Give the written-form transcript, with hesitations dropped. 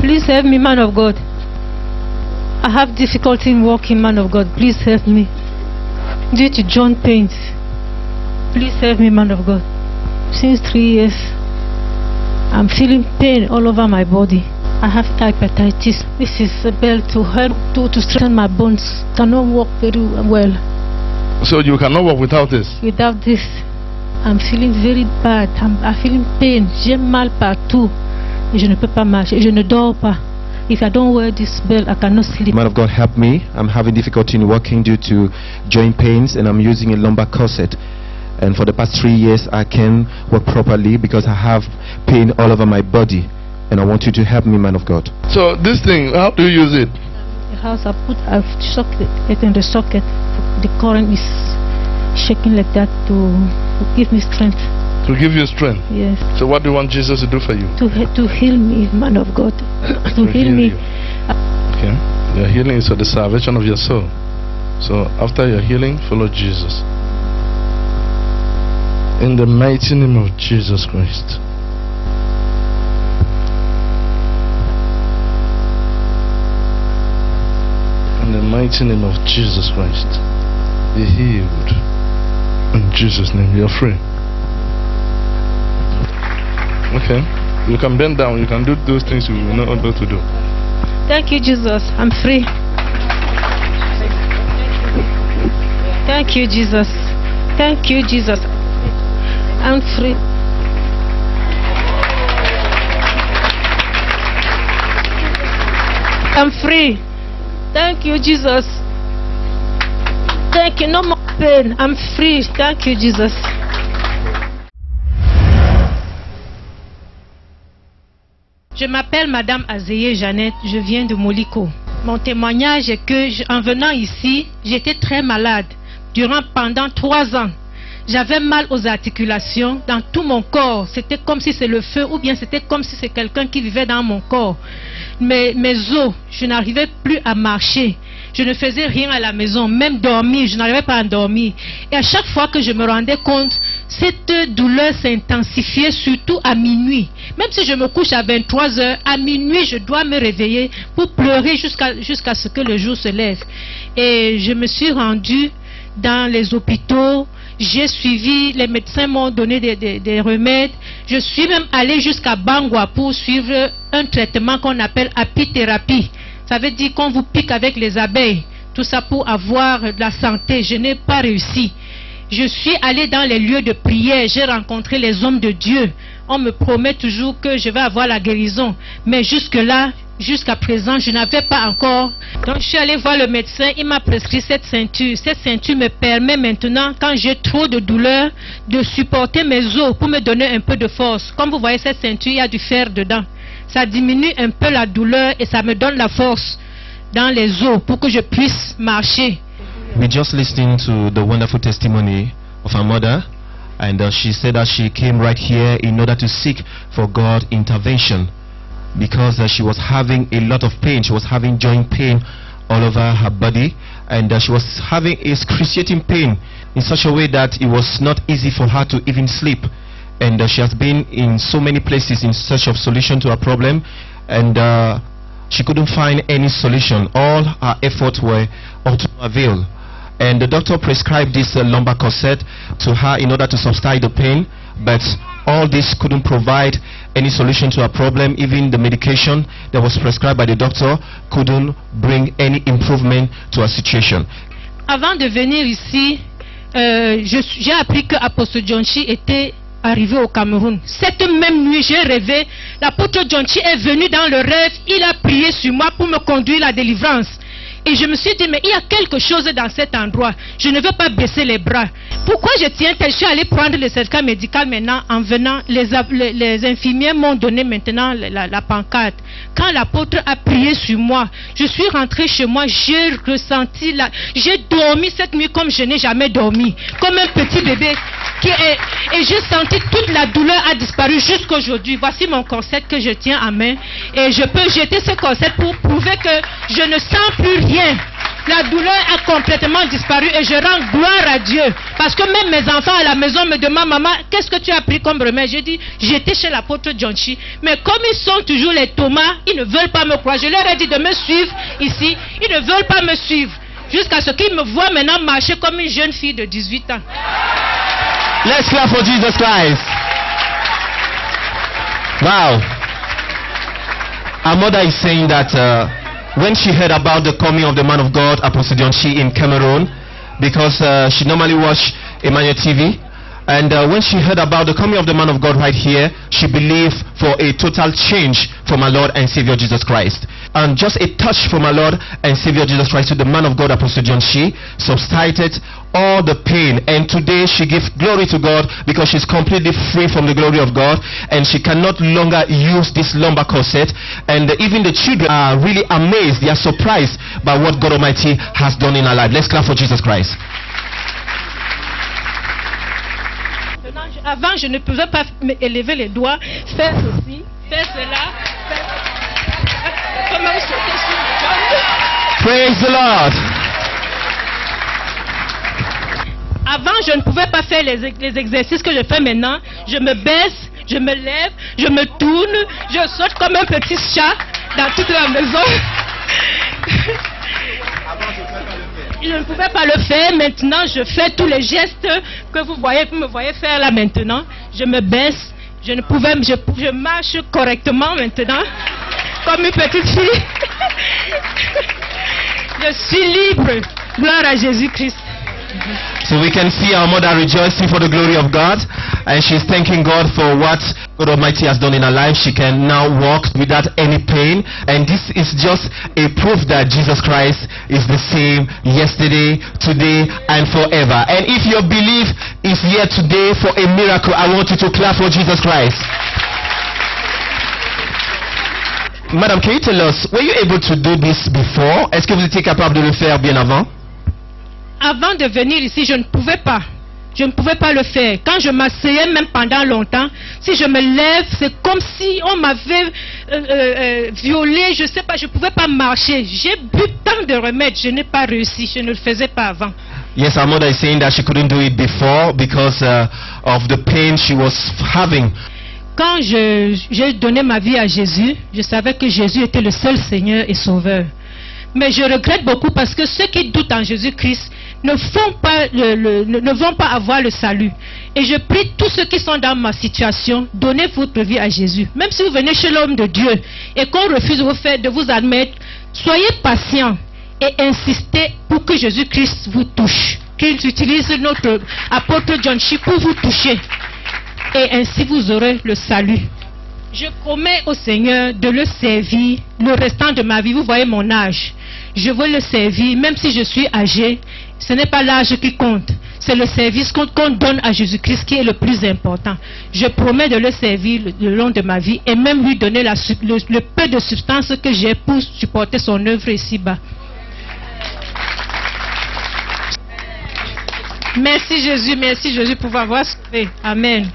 Please help me, man of God. I have difficulty in walking, man of God. Please help me. Due to joint pains. Please help me, man of God. Since 3 years, I'm feeling pain all over my body. I have hepatitis. This is a bell to help to strengthen my bones. Cannot walk very well. So you cannot walk without this? Without this, I'm feeling very bad. I'm feeling pain. J'ai mal partout. Je ne peux pas marcher. Je ne dors pas. If I don't wear this bell, I cannot sleep. Man of God, help me. I'm having difficulty in walking due to joint pains, and I'm using a lumbar corset. And for the past 3 years, I can't walk properly because I have pain all over my body. And I want you to help me, man of God. So this thing, how do you use it? The house I've socket it in the socket. The current is shaking like that to give me strength. To give you strength? Yes. So what do you want Jesus to do for you? To heal me, man of God. to heal me. Okay. Your healing is for the salvation of your soul. So after your healing, follow Jesus. In the mighty name of Jesus Christ. In the mighty name of Jesus Christ. Be healed. In Jesus' name, you're free. Okay. You can bend down. You can do those things you were not able to do. Thank you, Jesus. I'm free. Thank you, Jesus. Thank you, Jesus. I'm free. I'm free. Thank you, Jesus. Thank you. No more pain. I'm free. Thank you, Jesus. Je m'appelle Madame Azeye Jeannette. Je viens de Moliko. Mon témoignage est que, en venant ici, j'étais très malade pendant 3 ans. J'avais mal aux articulations, dans tout mon corps. C'était comme si c'est le feu, ou bien c'était comme si c'est quelqu'un qui vivait dans mon corps. Mes os, je n'arrivais plus à marcher. Je ne faisais rien à la maison, même dormir, je n'arrivais pas à dormir. Et à chaque fois que je me rendais compte, cette douleur s'intensifiait, surtout à minuit. Même si je me couche à 23 heures, à minuit, je dois me réveiller pour pleurer jusqu'à ce que le jour se lève. Et je me suis rendue dans les hôpitaux. J'ai suivi, les médecins m'ont donné des remèdes. Je suis même allée jusqu'à Bangwa pour suivre un traitement qu'on appelle apithérapie. Ça veut dire qu'on vous pique avec les abeilles. Tout ça pour avoir de la santé. Je n'ai pas réussi. Je suis allée dans les lieux de prière. J'ai rencontré les hommes de Dieu. On me promet toujours que je vais avoir la guérison. Mais jusque-là, jusqu'à présent, je n'avais pas encore. Donc je suis allée voir le médecin, il m'a prescrit cette ceinture. Cette ceinture me permet maintenant, quand j'ai trop de douleur, de supporter mes os pour me donner un peu de force. Comme vous voyez, cette ceinture, il y a du fer dedans. Ça diminue un peu la douleur et ça me donne la force dans les os pour que je puisse marcher. We just listened to the wonderful testimony of our mother, and she said that she came right here in order to seek for God's intervention. Because she was having a lot of pain. She was having joint pain all over her body, and she was having excruciating pain in such a way that it was not easy for her to even sleep. And she has been in so many places in search of solution to her problem, and she couldn't find any solution. All her efforts were of no avail. And the doctor prescribed this lumbar corset to her in order to subside the pain, but all this couldn't provide any solution to her problem. Even the medication that was prescribed by the doctor couldn't bring any improvement to her situation. Avant de venir ici, j'ai appris que Apostle Jonchi était arrivé au Cameroun. Cette même nuit, j'ai rêvé, l'apôtre Jonchi est venu dans le rêve, il a prié sur moi pour me conduire à la délivrance. Et je me suis dit, mais il y a quelque chose dans cet endroit. Je ne veux pas baisser les bras. Pourquoi je tiens tel? Je suis allé prendre le certificat médical maintenant. En venant, les infirmières m'ont donné maintenant la pancarte. Quand l'apôtre a prié sur moi, je suis rentré chez moi, j'ai ressenti, j'ai dormi cette nuit comme je n'ai jamais dormi. Comme un petit bébé. Et j'ai senti toute la douleur a disparu jusqu'aujourd'hui. Voici mon corset que je tiens à main. Et je peux jeter ce corset pour prouver que je ne sens plus rien. La douleur a complètement disparu et je rends gloire à Dieu. Parce que même mes enfants à la maison me demandent, maman, qu'est-ce que tu as pris comme remède? J'ai dit, j'étais chez l'apôtre Johnchi. Mais comme ils sont toujours les Thomas, ils ne veulent pas me croire. Je leur ai dit de me suivre ici. Ils ne veulent pas me suivre. Jusqu'à ce qu'ils me voient maintenant marcher comme une jeune fille de 18 ans. Let's clap for Jesus Christ. Wow. Our mother is saying that when she heard about the coming of the man of God, Apostle Johnchi, in Cameroon, because she normally watch Emmanuel TV, and when she heard about the coming of the man of God right here, she believed for a total change from our Lord and Savior Jesus Christ. And just a touch from our Lord and Savior Jesus Christ to the man of God, Apostle Johnchi, subsided all the pain. And today she gives glory to God because she's completely free from the glory of God, and she cannot longer use this lumbar corset. And even the children are really amazed. They are surprised by what God Almighty has done in her life. Let's clap for Jesus Christ. Avant, je ne pouvais pas élever les doigts, faire ceci, faire cela, comment sauter sur les jambes. Praise the Lord. Avant, je ne pouvais pas faire les exercices que je fais maintenant. Je me baisse, je me lève, je me tourne, je saute comme un petit chat dans toute la maison. Je ne pouvais pas le faire. Maintenant, je fais tous les gestes que vous me voyez faire là maintenant. Je me baisse, je marche correctement maintenant, comme une petite fille. Je suis libre. Gloire à Jésus-Christ. So we can see our mother rejoicing for the glory of God, and she's thanking God for what God Almighty has done in her life. She can now walk without any pain, and this is just a proof that Jesus Christ is the same yesterday, today, and forever. And if your belief is here today for a miracle, I want you to clap for Jesus Christ. Madam, can you tell us, were you able to do this before? Est-ce que vous étiez capable de le faire bien avant? Avant de venir ici, je ne pouvais pas. Je ne pouvais pas le faire. Quand je m'asseyais, même pendant longtemps, si je me lève, c'est comme si on m'avait violé. Je ne sais pas, je ne pouvais pas marcher. J'ai bu tant de remèdes, je n'ai pas réussi. Je ne le faisais pas avant. Yes, our mother is saying that she couldn't do it before because of the pain she was having. Quand j'ai donné ma vie à Jésus, je savais que Jésus était le seul Seigneur et Sauveur. Mais je regrette beaucoup parce que ceux qui doutent en Jésus-Christ ne vont pas avoir le salut. Et je prie tous ceux qui sont dans ma situation, donnez votre vie à Jésus. Même si vous venez chez l'homme de Dieu et qu'on refuse de vous admettre, soyez patient et insistez pour que Jésus-Christ vous touche. Qu'il utilise notre apôtre Johnchi pour vous toucher. Et ainsi vous aurez le salut. Je promets au Seigneur de le servir le restant de ma vie. Vous voyez mon âge. Je veux le servir, même si je suis âgé. Ce n'est pas l'âge qui compte. C'est le service qu'on donne à Jésus-Christ qui est le plus important. Je promets de le servir le long de ma vie et même lui donner le peu de substance que j'ai pour supporter son œuvre ici-bas. Merci Jésus pour m'avoir sauvé. Amen.